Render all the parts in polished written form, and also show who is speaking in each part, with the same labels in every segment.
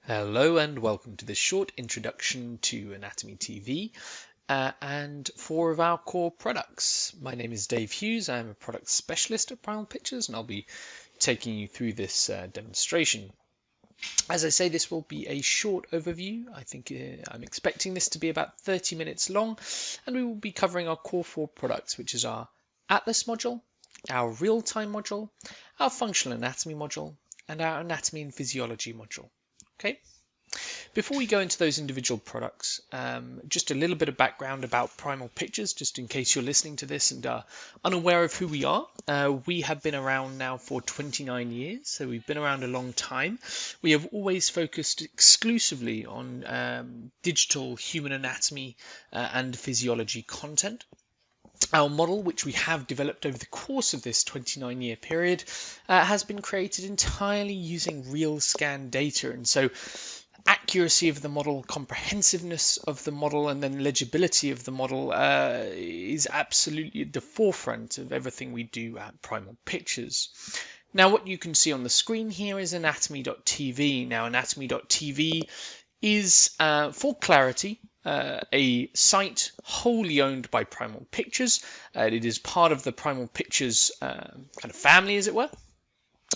Speaker 1: Hello and welcome to this short introduction to Anatomy TV and four of our core products. My name is Dave Hughes. I'm a product specialist at Primal and I'll be taking you through this demonstration. As I say, this will be a short overview. I think I'm expecting this to be about 30 minutes long, and we will be covering our core four products, which is our Atlas module, our RealTime module, our Functional Anatomy module, and our Anatomy and Physiology module. Okay. Before we go into those individual products, just a little bit of background about Primal Pictures, just in case you're listening to this and are unaware of who we are. We have been around now for 29 years, so we've been around a long time. We have always focused exclusively on digital human anatomy and physiology content. Our model, which we have developed over the course of this 29-year period, has been created entirely using real scan data, and so accuracy of the model, comprehensiveness of the model, and then legibility of the model is absolutely at the forefront of everything we do at Primal Pictures. Now, what you can see on the screen here is anatomy.tv. Now, anatomy.tv is, for clarity, a site wholly owned by Primal Pictures. It is part of the Primal Pictures kind of family, as it were.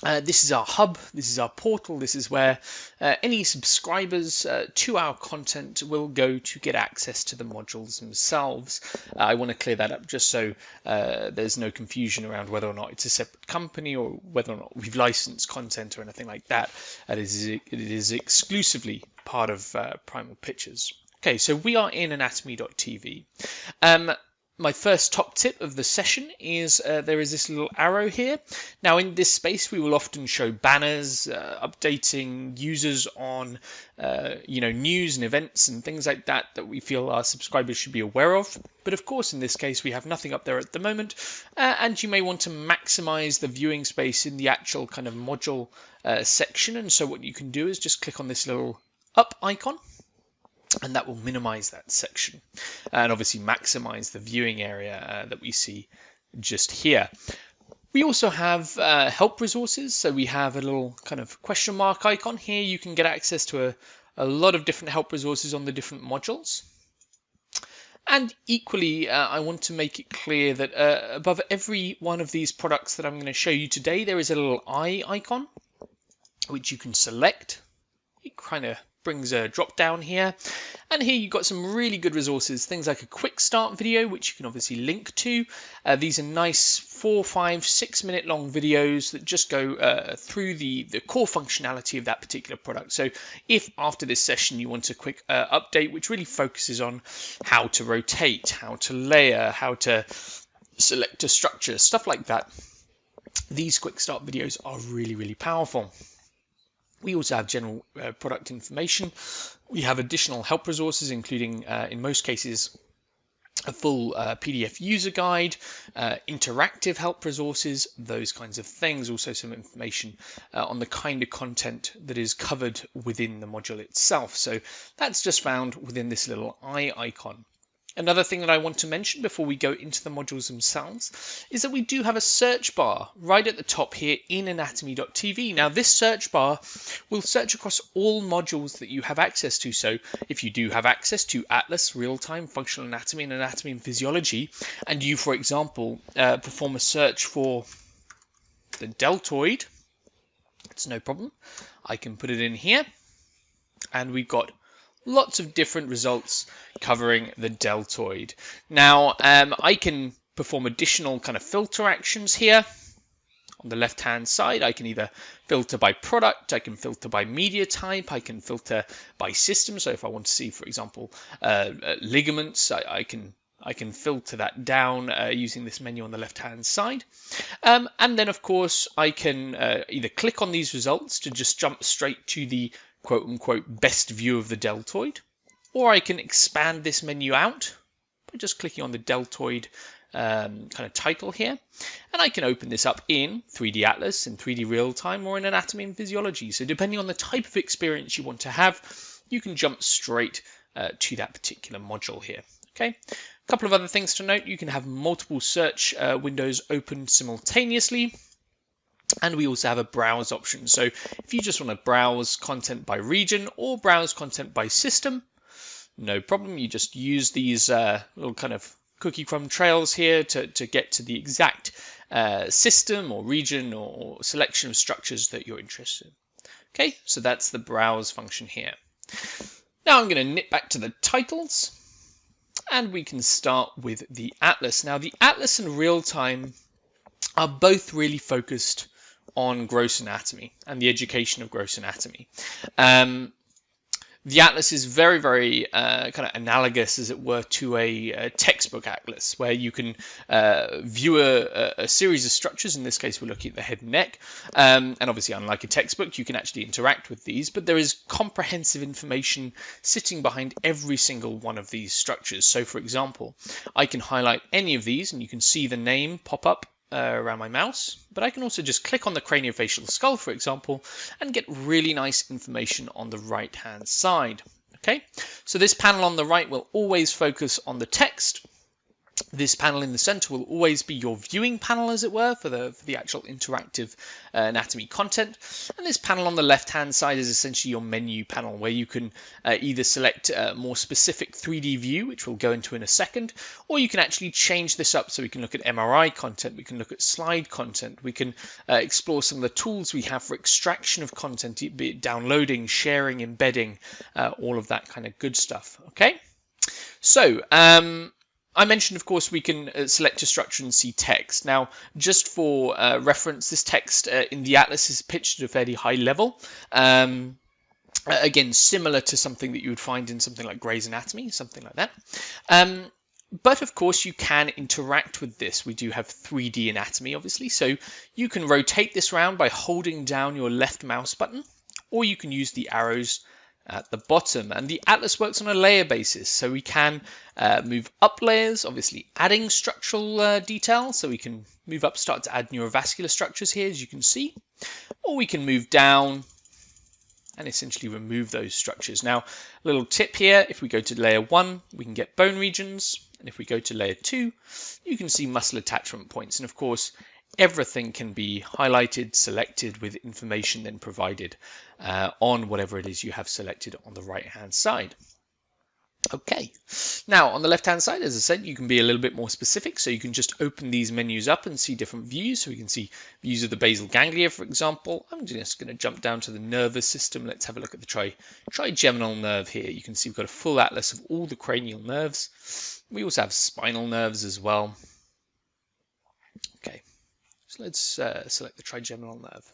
Speaker 1: This is our hub, this is our portal, this is where any subscribers to our content will go to get access to the modules themselves. I want to clear that up just so there's no confusion around whether or not it's a separate company or whether or not we've licensed content or anything like that. It is exclusively part of Primal Pictures. Okay, so we are in anatomy.tv. My first top tip of the session is there is this little arrow here. Now in this space we will often show banners updating users on news and events and things like that we feel our subscribers should be aware of. But of course in this case we have nothing up there at the moment, and you may want to maximize the viewing space in the actual kind of module section, and so what you can do is just click on this little up icon, and that will minimize that section and obviously maximize the viewing area that we see just here. We also have help resources, so we have a little kind of question mark icon here. You can get access to a lot of different help resources on the different modules. And equally, I want to make it clear that above every one of these products that I'm going to show you today, there is a little eye icon, which you can select. It kind of brings a drop down here, and here you've got some really good resources, things like a quick start video, which you can obviously link to. These are nice 4, 5, 6 minute long videos that just go through the core functionality of that particular product. So if after this session you want a quick update which really focuses on how to rotate, how to layer, how to select a structure, stuff like that, these quick start videos are really, really powerful. We also have general product information. We have additional help resources, including, in most cases, a full PDF user guide, interactive help resources, those kinds of things. Also some information on the kind of content that is covered within the module itself. So that's just found within this little eye icon. Another thing that I want to mention before we go into the modules themselves is that we do have a search bar right at the top here in anatomy.tv. Now this search bar will search across all modules that you have access to. So if you do have access to Atlas, RealTime, Functional Anatomy, and Anatomy and Physiology, and you, for example, perform a search for the deltoid, it's no problem. I can put it in here, and we've got lots of different results covering the deltoid. Now, I can perform additional kind of filter actions here. On the left-hand side, I can either filter by product, I can filter by media type, I can filter by system. So if I want to see, for example, ligaments, I can filter that down using this menu on the left-hand side. And then, of course, I can either click on these results to just jump straight to the quote-unquote best view of the deltoid, or I can expand this menu out by just clicking on the deltoid kind of title here, and I can open this up in 3D Atlas, in 3D RealTime, or in Anatomy and Physiology. So depending on the type of experience you want to have, you can jump straight to that particular module here. Okay. A couple of other things to note: you can have multiple search windows open simultaneously. And we also have a browse option. So if you just want to browse content by region or browse content by system, no problem. You just use these little kind of cookie crumb trails here to get to the exact system or region or selection of structures that you're interested in. Okay, so that's the browse function here. Now I'm going to nip back to the titles, and we can start with the atlas. Now the atlas and RealTime are both really focused on gross anatomy and the education of gross anatomy. The atlas is very, very kind of analogous, as it were, to a textbook atlas, where you can view a series of structures. In this case, we're looking at the head and neck. And obviously, unlike a textbook, you can actually interact with these. But there is comprehensive information sitting behind every single one of these structures. So, for example, I can highlight any of these, and you can see the name pop up around my mouse, but I can also just click on the craniofacial skull, for example, and get really nice information on the right hand side. Okay, so this panel on the right will always focus on the text. This panel in the center will always be your viewing panel, as it were, for the actual interactive anatomy content. And this panel on the left-hand side is essentially your menu panel, where you can either select a more specific 3D view, which we'll go into in a second, or you can actually change this up so we can look at MRI content, we can look at slide content, we can explore some of the tools we have for extraction of content, be it downloading, sharing, embedding, all of that kind of good stuff. Okay, so I mentioned, of course, we can select a structure and see text. Now, just for reference, this text in the atlas is pitched at a fairly high level. Again, similar to something that you would find in something like Grey's Anatomy, something like that. But of course, you can interact with this. We do have 3D anatomy, obviously, so you can rotate this around by holding down your left mouse button, or you can use the arrows at the bottom. And the atlas works on a layer basis, so we can move up layers, obviously adding structural detail, so we can move up, start to add neurovascular structures here, as you can see, or we can move down and essentially remove those structures. Now, a little tip here, if we go to layer 1, we can get bone regions, and if we go to layer 2, you can see muscle attachment points. And of course, everything can be highlighted, selected, with information then provided on whatever it is you have selected on the right hand side. Okay, now on the left hand side, as I said, you can be a little bit more specific, so you can just open these menus up and see different views. So we can see views of the basal ganglia, for example. I'm just going to jump down to the nervous system. Let's have a look at the trigeminal nerve here. You can see we've got a full atlas of all the cranial nerves. We also have spinal nerves as well. Okay, so let's select the trigeminal nerve.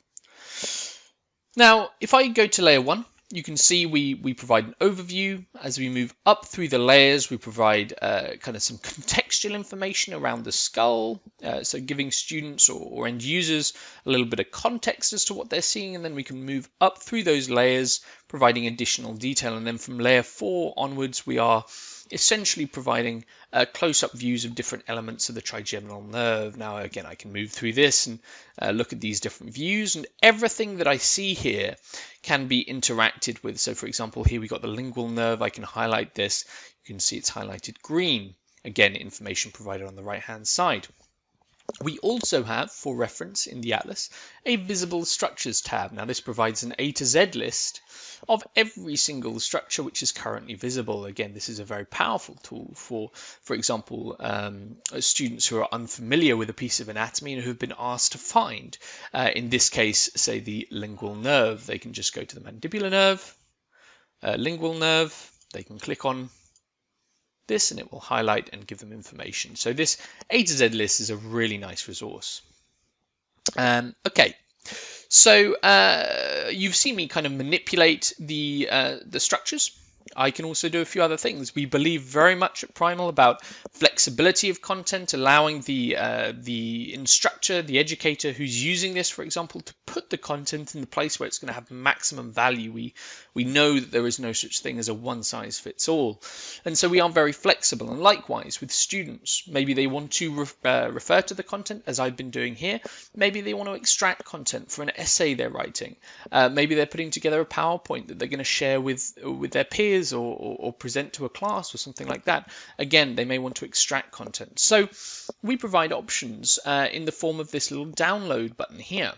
Speaker 1: Now, if I go to layer 1, you can see we provide an overview. As we move up through the layers, we provide kind of some contextual information around the skull, so giving students or end users a little bit of context as to what they're seeing, and then we can move up through those layers, providing additional detail. And then from layer 4 onwards, we are essentially providing close-up views of different elements of the trigeminal nerve. Now, again, I can move through this and look at these different views, and everything that I see here can be interacted with. So, for example, here we got the lingual nerve. I can highlight this. You can see it's highlighted green. Again, information provided on the right-hand side. We also have, for reference in the atlas, a visible structures tab. Now this provides an A to Z list of every single structure which is currently visible. Again, this is a very powerful tool for example, students who are unfamiliar with a piece of anatomy and who have been asked to find, in this case, say the lingual nerve. They can just go to the mandibular nerve, lingual nerve, they can click on this and it will highlight and give them information. So this A to Z list is a really nice resource. Okay, so you've seen me kind of manipulate the structures. I can also do a few other things. We believe very much at Primal about flexibility of content, allowing the instructor, the educator who's using this, for example, to put the content in the place where it's going to have maximum value. We know that there is no such thing as a one-size-fits-all. And so we are very flexible. And likewise with students, maybe they want to refer to the content, as I've been doing here. Maybe they want to extract content for an essay they're writing. Maybe they're putting together a PowerPoint that they're going to share with their peers or present to a class or something like that. Again, they may want to extract content. So we provide options in the form of this little download button here.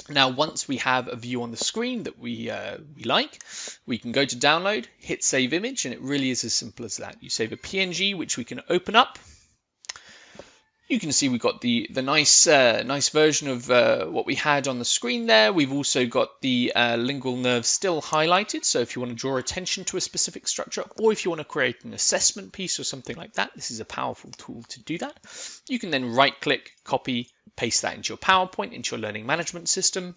Speaker 1: Now, once we have a view on the screen that we like, we can go to download, hit save image, and it really is as simple as that. You save a PNG, which we can open up. You can see we've got the nice version of what we had on the screen there. We've also got the lingual nerve still highlighted. So if you want to draw attention to a specific structure, or if you want to create an assessment piece or something like that, this is a powerful tool to do that. You can then right-click, copy, paste that into your PowerPoint, into your learning management system,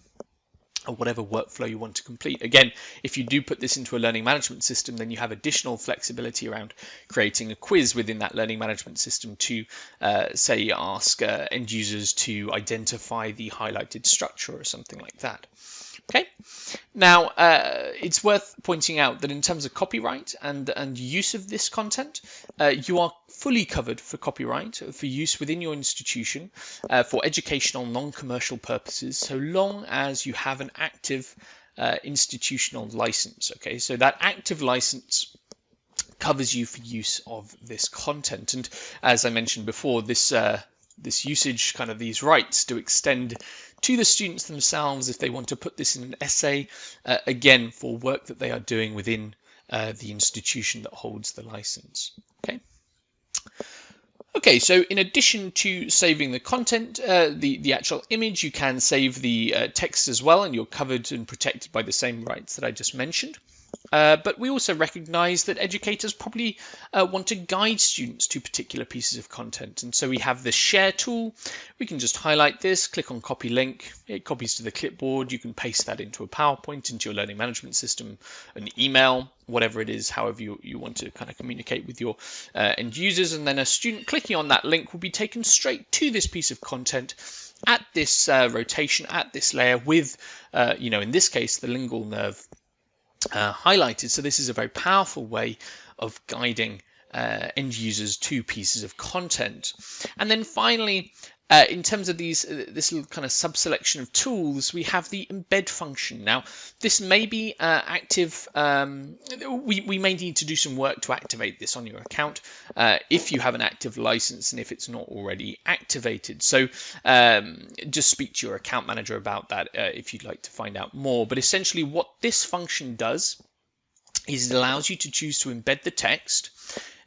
Speaker 1: or whatever workflow you want to complete. Again, if you do put this into a learning management system, then you have additional flexibility around creating a quiz within that learning management system to, say, ask end users to identify the highlighted structure or something like that. Okay. Now, it's worth pointing out that in terms of copyright and use of this content, you are fully covered for copyright for use within your institution for educational, non-commercial purposes, so long as you have an active institutional license. Okay, so that active license covers you for use of this content. And as I mentioned before, this usage, kind of these rights, do extend to the students themselves if they want to put this in an essay, again, for work that they are doing within the institution that holds the license. Okay, so in addition to saving the content, the actual image, you can save the text as well, and you're covered and protected by the same rights that I just mentioned. But we also recognize that educators probably want to guide students to particular pieces of content. And so we have the share tool. We can just highlight this, click on copy link. It copies to the clipboard. You can paste that into a PowerPoint, into your learning management system, an email, whatever it is, however you want to kind of communicate with your end users. And then a student clicking on that link will be taken straight to this piece of content at this rotation, at this layer with, in this case, the lingual nerve highlighted. So this is a very powerful way of guiding end users to pieces of content. And then finally, in terms of this little kind of sub-selection of tools, we have the embed function. Now, this may be active. We may need to do some work to activate this on your account if you have an active license and if it's not already activated. So just speak to your account manager about that if you'd like to find out more. But essentially what this function does is it allows you to choose to embed the text.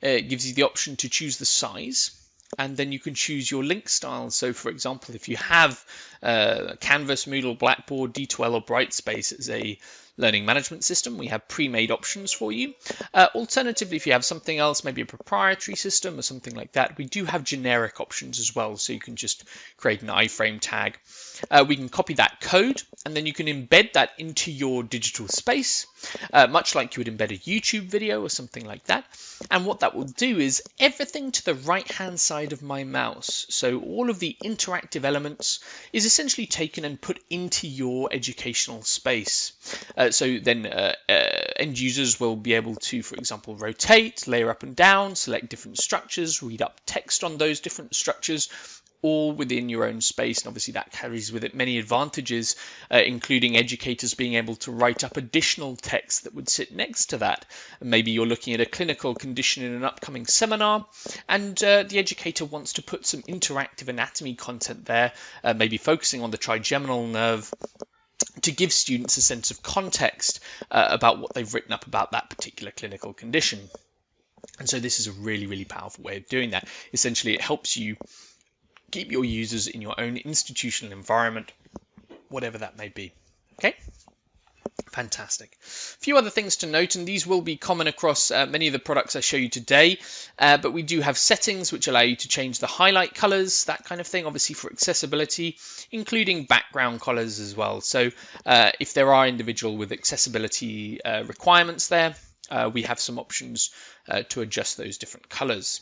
Speaker 1: It gives you the option to choose the size. And then you can choose your link style. So, for example, if you have Canvas, Moodle, Blackboard, D2L, or Brightspace as a learning management system, we have pre-made options for you. Alternatively, if you have something else, maybe a proprietary system or something like that, we do have generic options as well. So you can just create an iframe tag. We can copy that code, and then you can embed that into your digital space, much like you would embed a YouTube video or something like that. And what that will do is everything to the right-hand side of my mouse, so all of the interactive elements, is essentially taken and put into your educational space. So then end users will be able to, for example, rotate, layer up and down, select different structures, read up text on those different structures, all within your own space. And obviously that carries with it many advantages, including educators being able to write up additional text that would sit next to that. And maybe you're looking at a clinical condition in an upcoming seminar, and the educator wants to put some interactive anatomy content there, maybe focusing on the trigeminal nerve, to give students a sense of context about what they've written up about that particular clinical condition. And so this is a really, really powerful way of doing that. Essentially, it helps you keep your users in your own institutional environment, whatever that may be. Okay, fantastic. A few other things to note, and these will be common across many of the products I show you today, but we do have settings which allow you to change the highlight colors, that kind of thing, obviously for accessibility, including background colors as well. So if there are individuals with accessibility requirements there, we have some options to adjust those different colors.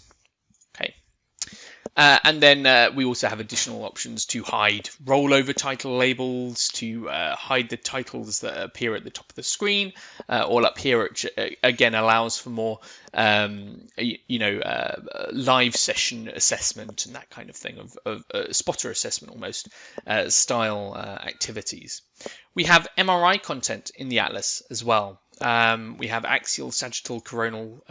Speaker 1: Okay. And then we also have additional options to hide rollover title labels, to hide the titles that appear at the top of the screen. All up here, which again allows for more, live session assessment and that kind of thing, of spotter assessment almost, style activities. We have MRI content in the Atlas as well. We have axial, sagittal, coronal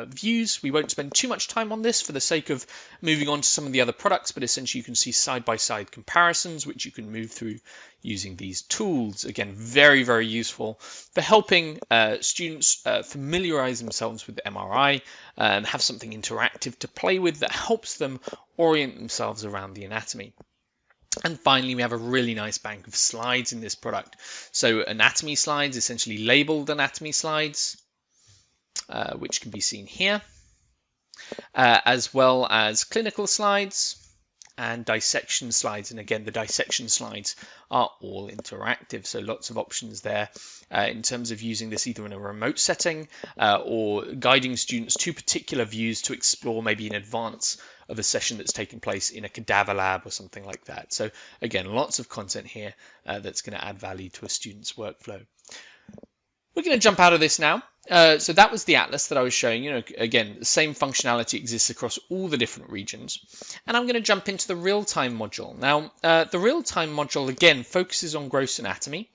Speaker 1: views. We won't spend too much time on this for the sake of moving on to some of the other products, but essentially you can see side-by-side comparisons, which you can move through using these tools. Again, very, very useful for helping students familiarize themselves with the MRI and have something interactive to play with that helps them orient themselves around the anatomy. And finally, we have a really nice bank of slides in this product. So anatomy slides, essentially labeled anatomy slides, which can be seen here, as well as clinical slides and dissection slides. And again, the dissection slides are all interactive, so lots of options there in terms of using this either in a remote setting or guiding students to particular views to explore maybe in advance of a session that's taking place in a cadaver lab or something like that. So again, lots of content here that's going to add value to a student's workflow. We're going to jump out of this now. So that was the atlas that I was showing. Again, the same functionality exists across all the different regions. And I'm going to jump into the RealTime module. Now, the RealTime module, again, focuses on gross anatomy,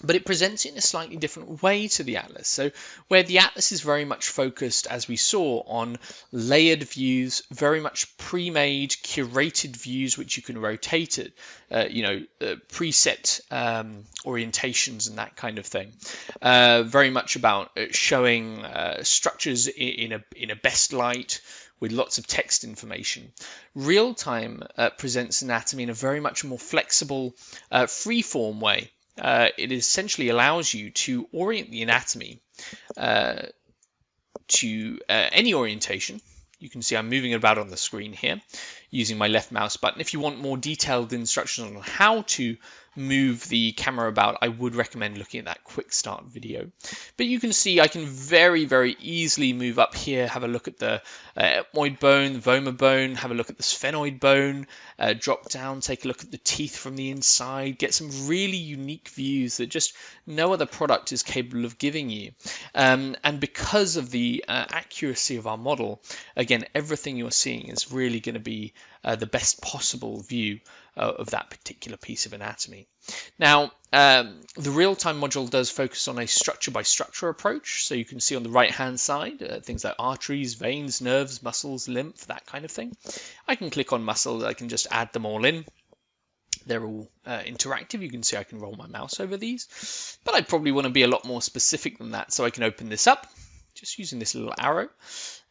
Speaker 1: but it presents it in a slightly different way to the atlas. So where the atlas is very much focused, as we saw, on layered views, very much pre-made, curated views which you can rotate it, preset orientations and that kind of thing. Very much about showing structures in a best light with lots of text information. RealTime presents anatomy in a very much more flexible, free-form way. It essentially allows you to orient the anatomy to any orientation. You can see I'm moving it about on the screen here using my left mouse button. If you want more detailed instructions on how to move the camera about, I would recommend looking at that quick start video. But you can see I can very, very easily move up here, have a look at the ethmoid bone, the vomer bone, have a look at the sphenoid bone, drop down, take a look at the teeth from the inside, get some really unique views that just no other product is capable of giving you. And because of the accuracy of our model, again, everything you're seeing is really going to be the best possible view of that particular piece of anatomy. Now, the RealTime module does focus on a structure-by-structure approach. So you can see on the right-hand side, things like arteries, veins, nerves, muscles, lymph, that kind of thing. I can click on muscle, I can just add them all in. They're all interactive. You can see I can roll my mouse over these. But I probably want to be a lot more specific than that. So I can open this up, just using this little arrow.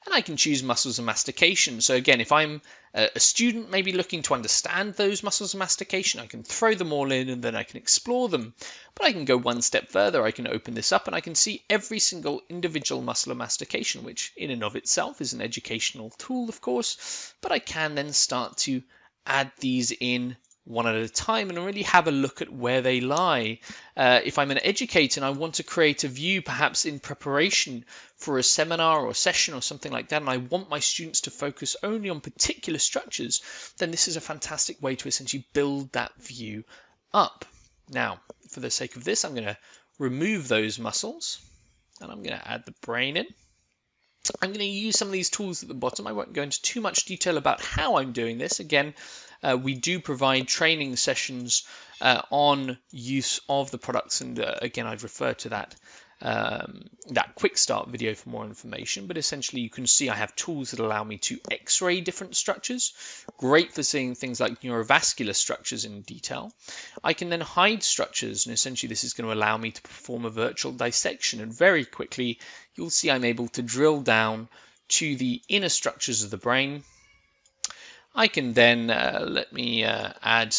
Speaker 1: And I can choose muscles of mastication. So again, if I'm a student maybe looking to understand those muscles of mastication, I can throw them all in and then I can explore them. But I can go one step further. I can open this up and I can see every single individual muscle of mastication, which in and of itself is an educational tool, of course. But I can then start to add these in one at a time and really have a look at where they lie. If I'm an educator and I want to create a view perhaps in preparation for a seminar or a session or something like that, and I want my students to focus only on particular structures, then this is a fantastic way to essentially build that view up. Now, for the sake of this, I'm going to remove those muscles and I'm going to add the brain in. I'm going to use some of these tools at the bottom. I won't go into too much detail about how I'm doing this. Again, we do provide training sessions on use of the products, and again, I'd refer to that quick start video for more information. But essentially, you can see I have tools that allow me to x-ray different structures. Great for seeing things like neurovascular structures in detail. I can then hide structures, and essentially this is going to allow me to perform a virtual dissection, and very quickly you'll see I'm able to drill down to the inner structures of the brain. I can then let me add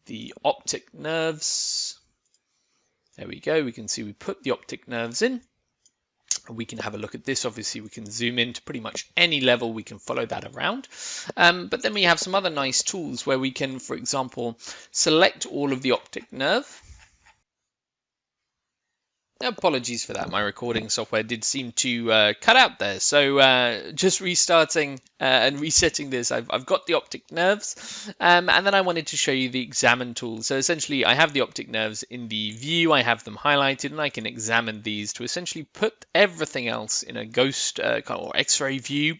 Speaker 1: the optic nerves. There we go. We can see we put the optic nerves in. We can have a look at this. Obviously, we can zoom in to pretty much any level. We can follow that around. But then we have some other nice tools where we can, for example, select all of the optic nerve. Apologies for that. My recording software did seem to cut out there. So just restarting and resetting this, I've got the optic nerves. And then I wanted to show you the examine tool. So essentially, I have the optic nerves in the view. I have them highlighted, and I can examine these to essentially put everything else in a ghost or X-ray view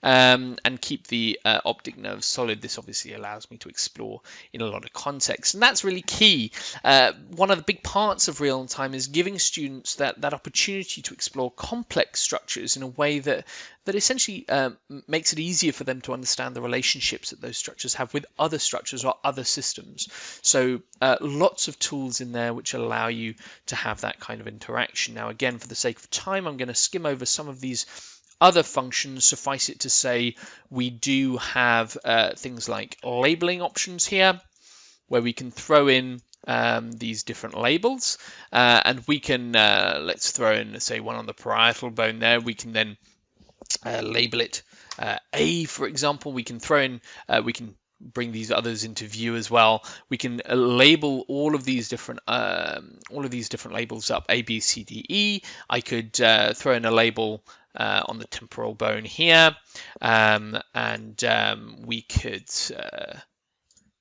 Speaker 1: and keep the optic nerves solid. This obviously allows me to explore in a lot of context. And that's really key. One of the big parts of RealTime is giving students students that opportunity to explore complex structures in a way that essentially makes it easier for them to understand the relationships that those structures have with other structures or other systems. So lots of tools in there which allow you to have that kind of interaction. Now, again, for the sake of time, I'm going to skim over some of these other functions. Suffice it to say, we do have things like labeling options here, where we can throw in these different labels, and we can let's throw in, say, one on the parietal bone there. We can then label it A, for example. We can throw in, we can bring these others into view as well. We can label all of these different labels up, A, B, C, D, E. I could throw in a label on the temporal bone here, and we could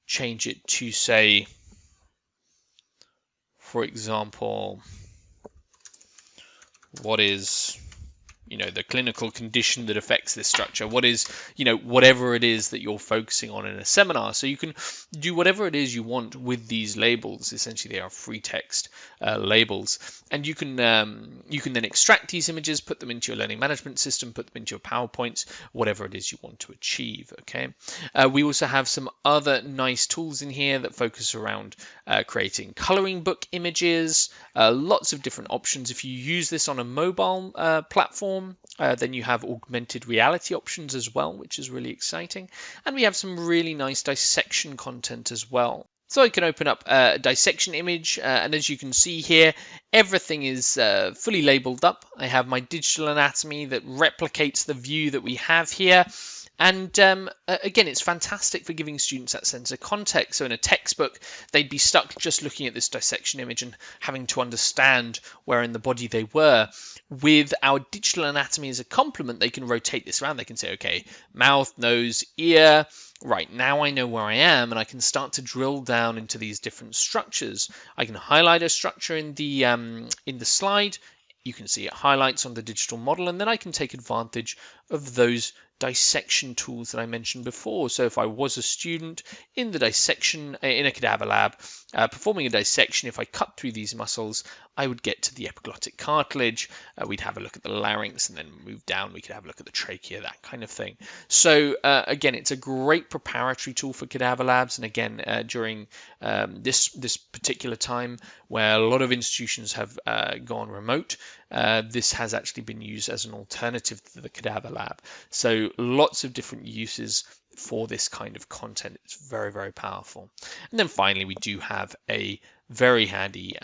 Speaker 1: change it to, say, for example, what is the clinical condition that affects this structure? What is, whatever it is that you're focusing on in a seminar. So you can do whatever it is you want with these labels. Essentially, they are free text labels, and you can then extract these images, put them into your learning management system, put them into your PowerPoints, whatever it is you want to achieve. Okay. We also have some other nice tools in here that focus around creating coloring book images. Lots of different options. If you use this on a mobile platform, then you have augmented reality options as well, which is really exciting. And we have some really nice dissection content as well. So I can open up a dissection image, and as you can see here, everything is fully labeled up. I have my digital anatomy that replicates the view that we have here. And again, it's fantastic for giving students that sense of context. So in a textbook, they'd be stuck just looking at this dissection image and having to understand where in the body they were. With our digital anatomy as a complement, they can rotate this around. They can say, okay, mouth, nose, ear. Right, now I know where I am, and I can start to drill down into these different structures. I can highlight a structure in the slide. You can see it highlights on the digital model, and then I can take advantage of those dissection tools that I mentioned before. So if I was a student in the dissection, in a cadaver lab, performing a dissection, if I cut through these muscles, I would get to the epiglottic cartilage. We'd have a look at the larynx, and then move down. We could have a look at the trachea, that kind of thing. So again, it's a great preparatory tool for cadaver labs. And again, during this particular time where a lot of institutions have gone remote, this has actually been used as an alternative to the cadaver lab. So lots of different uses for this kind of content. It's very, very powerful. And then finally, we do have a very handy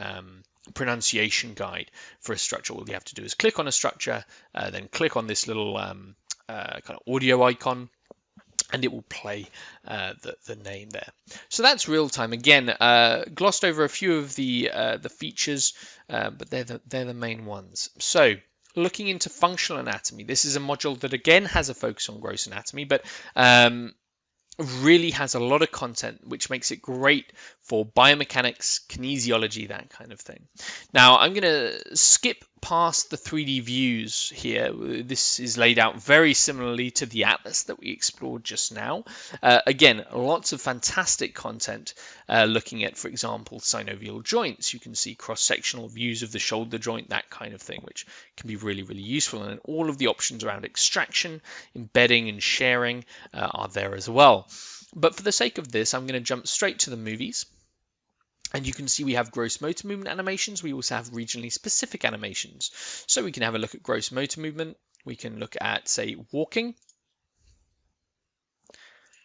Speaker 1: pronunciation guide for a structure. All you have to do is click on a structure, then click on this little kind of audio icon, and it will play the name there. So that's RealTime. Again, glossed over a few of the features, but they're the main ones. So looking into functional anatomy, this is a module that again has a focus on gross anatomy, but really has a lot of content, which makes it great for biomechanics, kinesiology, that kind of thing. Now, I'm going to skip past the 3D views here. This is laid out very similarly to the atlas that we explored just now. Again, lots of fantastic content looking at, for example, synovial joints. You can see cross-sectional views of the shoulder joint, that kind of thing, which can be really, really useful. And all of the options around extraction, embedding, and sharing are there as well. But for the sake of this, I'm going to jump straight to the movies. And you can see we have gross motor movement animations. We also have regionally specific animations. So we can have a look at gross motor movement. We can look at, say, walking.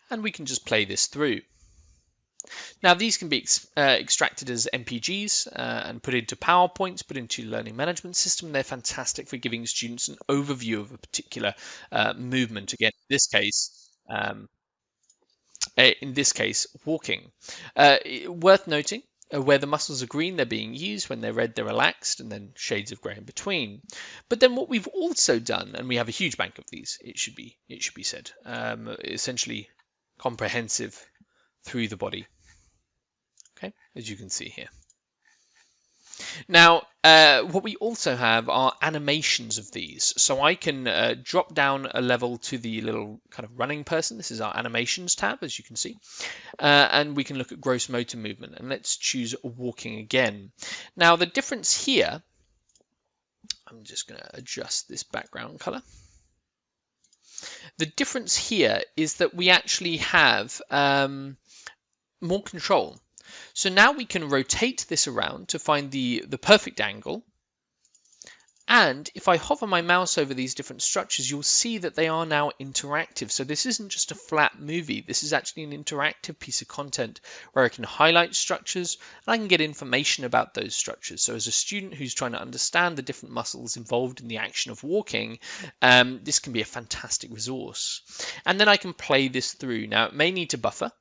Speaker 1: And we can just play this through. Now, these can be extracted as MPGs and put into PowerPoints, put into learning management system. They're fantastic for giving students an overview of a particular movement. Again, in this case, walking. Worth noting, where the muscles are green, they're being used. When they're red, they're relaxed, and then shades of grey in between. But then what we've also done, and we have a huge bank of these, it should be said, essentially comprehensive through the body. Okay, as you can see here. Now, what we also have are animations of these. So I can drop down a level to the little kind of running person. This is our animations tab, as you can see. And we can look at gross motor movement. And let's choose walking again. Now, the difference here I'm just going to adjust this background color. The difference here is that we actually have more control. So now we can rotate this around to find the perfect angle. And if I hover my mouse over these different structures, you'll see that they are now interactive. So this isn't just a flat movie. This is actually an interactive piece of content where I can highlight structures and I can get information about those structures. So as a student who's trying to understand the different muscles involved in the action of walking, this can be a fantastic resource. And then I can play this through. Now, it may need to buffer.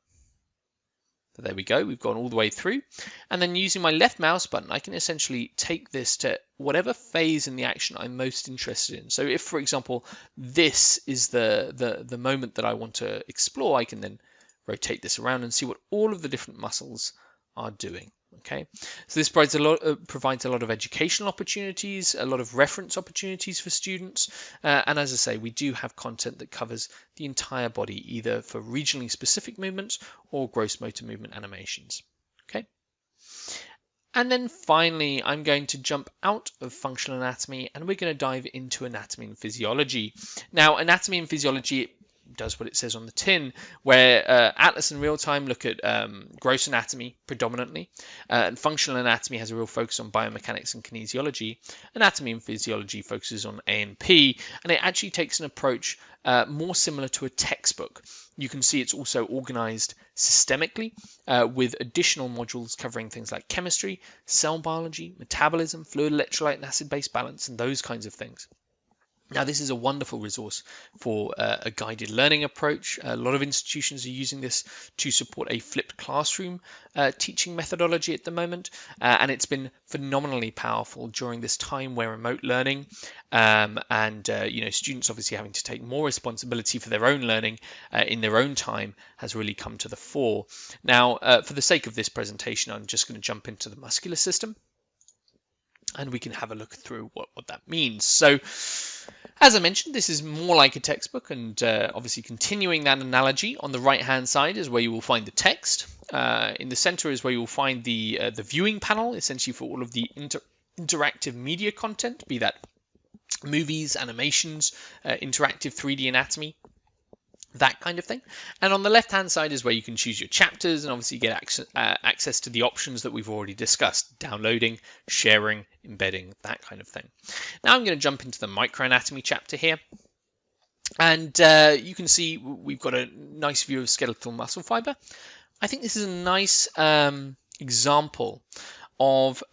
Speaker 1: So there we go, we've gone all the way through. And then using my left mouse button, I can essentially take this to whatever phase in the action I'm most interested in. So if, for example, this is the moment that I want to explore, I can then rotate this around and see what all of the different muscles are doing. Okay, so this provides a lot of educational opportunities, a lot of reference opportunities for students, and as I say, we do have content that covers the entire body, either for regionally specific movements or gross motor movement animations. Okay, and then finally, I'm going to jump out of functional anatomy and we're going to dive into anatomy and physiology. Now, anatomy and physiology does what it says on the tin, where Atlas and RealTime look at gross anatomy predominantly, and functional anatomy has a real focus on biomechanics and kinesiology. Anatomy and physiology focuses on A&P, and it actually takes an approach more similar to a textbook. You can see it's also organized systemically with additional modules covering things like chemistry, cell biology, metabolism, fluid electrolyte and acid-base balance, and those kinds of things. Now, this is a wonderful resource for a guided learning approach. A lot of institutions are using this to support a flipped classroom teaching methodology at the moment, and it's been phenomenally powerful during this time where remote learning and students obviously having to take more responsibility for their own learning in their own time has really come to the fore. Now, for the sake of this presentation, I'm just going to jump into the muscular system, and we can have a look through what that means. So, as I mentioned, this is more like a textbook, and obviously continuing that analogy, on the right-hand side is where you will find the text. In the center is where you will find the viewing panel, essentially for all of the interactive media content, be that movies, animations, interactive 3D anatomy, that kind of thing. And on the left hand side is where you can choose your chapters and obviously get access to the options that we've already discussed: downloading, sharing, embedding, that kind of thing. Now I'm going to jump into the microanatomy chapter here, and you can see we've got a nice view of skeletal muscle fiber. I think this is a nice example of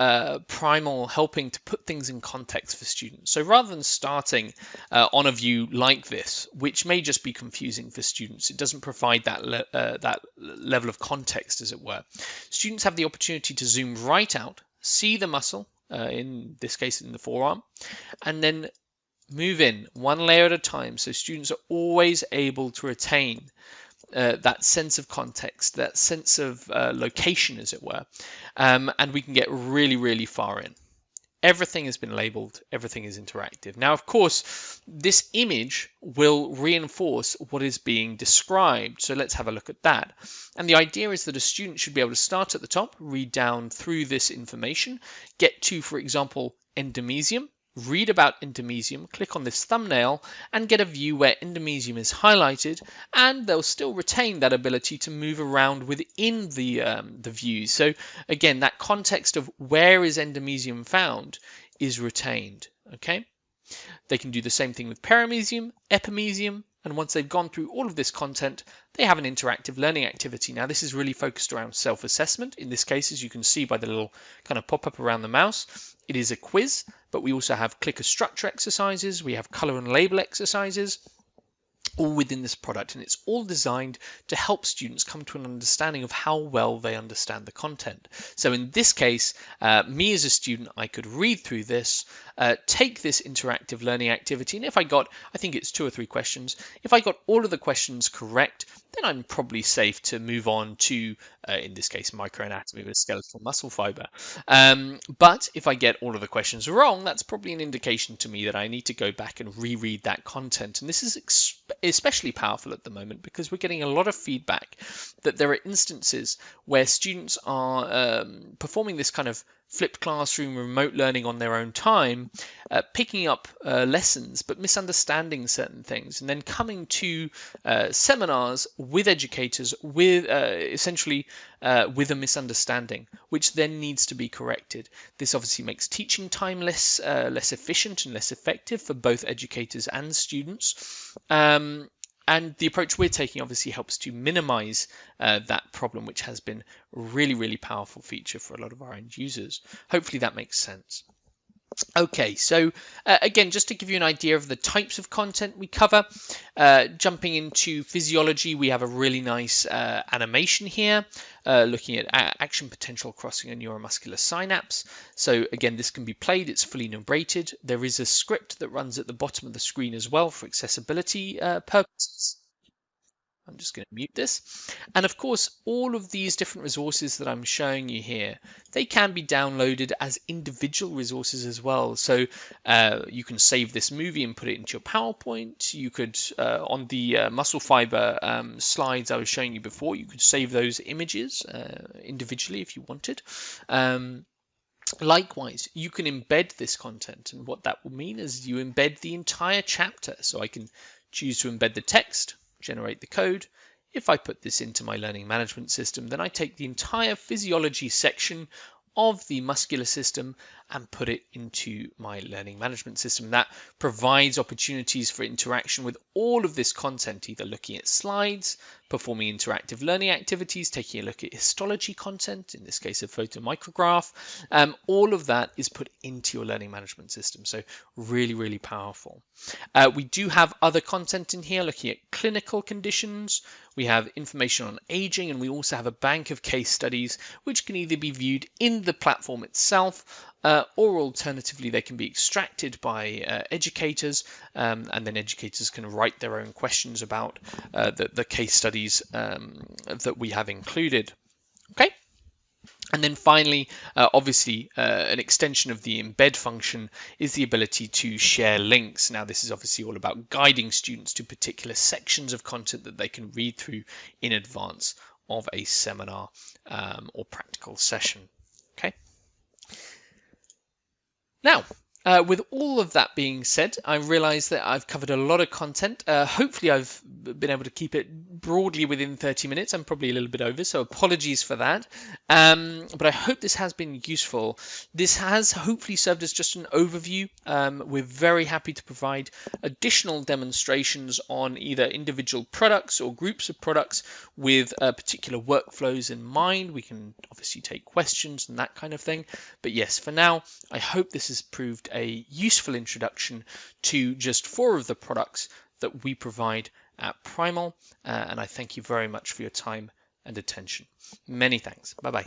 Speaker 1: Primal helping to put things in context for students. So rather than starting on a view like this, which may just be confusing for students, it doesn't provide that level of context, as it were. Students have the opportunity to zoom right out, see the muscle, in this case in the forearm, and then move in one layer at a time. So students are always able to retain that sense of context, that sense of location, as it were, and we can get really, really far in. Everything has been labeled, everything is interactive. Now, of course, this image will reinforce what is being described. So let's have a look at that. And the idea is that a student should be able to start at the top, read down through this information, get to, for example, endomysium, read about endomysium, click on this thumbnail, and get a view where endomysium is highlighted, and they'll still retain that ability to move around within the view. So again, that context of where is endomysium found is retained. Okay, they can do the same thing with perimysium, epimysium, and once they've gone through all of this content, they have an interactive learning activity. Now, this is really focused around self-assessment. In this case, as you can see by the little kind of pop-up around the mouse, it is a quiz, but we also have clicker structure exercises, we have color and label exercises, all within this product, and it's all designed to help students come to an understanding of how well they understand the content. So in this case, me as a student, I could read through this, take this interactive learning activity, and if I got, I think it's 2 or 3 questions, if I got all of the questions correct, then I'm probably safe to move on to, in this case, microanatomy with skeletal muscle fiber. But if I get all of the questions wrong, that's probably an indication to me that I need to go back and reread that content. And this is especially powerful at the moment because we're getting a lot of feedback that there are instances where students are performing this kind of flipped classroom, remote learning on their own time, picking up lessons but misunderstanding certain things, and then coming to seminars with educators with essentially with a misunderstanding, which then needs to be corrected. This obviously makes teaching time less efficient and less effective for both educators and students. And the approach we're taking obviously helps to minimize that problem, which has been a really, really powerful feature for a lot of our end users. Hopefully that makes sense. Okay, so again, just to give you an idea of the types of content we cover, jumping into physiology, we have a really nice animation here, looking at action potential crossing a neuromuscular synapse. So again, this can be played, it's fully narrated. There is a script that runs at the bottom of the screen as well for accessibility purposes. I'm just going to mute this. And of course, all of these different resources that I'm showing you here, they can be downloaded as individual resources as well. So you can save this movie and put it into your PowerPoint. You could, on the muscle fiber slides I was showing you before, you could save those images individually if you wanted. Likewise, you can embed this content, and what that will mean is you embed the entire chapter. So I can choose to embed the text, generate the code. If I put this into my learning management system, then I take the entire physiology section of the muscular system and put it into my learning management system. That provides opportunities for interaction with all of this content, either looking at slides, performing interactive learning activities, taking a look at histology content, in this case a photomicrograph. All of that is put into your learning management system. So really, really powerful. We do have other content in here looking at clinical conditions. We have information on aging, and we also have a bank of case studies which can either be viewed in the platform itself or alternatively they can be extracted by educators, and then educators can write their own questions about the case studies that we have included. Okay. And then finally, obviously, an extension of the embed function is the ability to share links. Now, this is obviously all about guiding students to particular sections of content that they can read through in advance of a seminar or practical session. Okay. Now, with all of that being said, I realize that I've covered a lot of content. Hopefully I've been able to keep it broadly within 30 minutes. I'm probably a little bit over, so apologies for that. But I hope this has been useful. This has hopefully served as just an overview. We're very happy to provide additional demonstrations on either individual products or groups of products with particular workflows in mind. We can obviously take questions and that kind of thing. But yes, for now, I hope this has proved a useful introduction to just 4 of the products that we provide at Primal, and I thank you very much for your time and attention. Many thanks. Bye bye.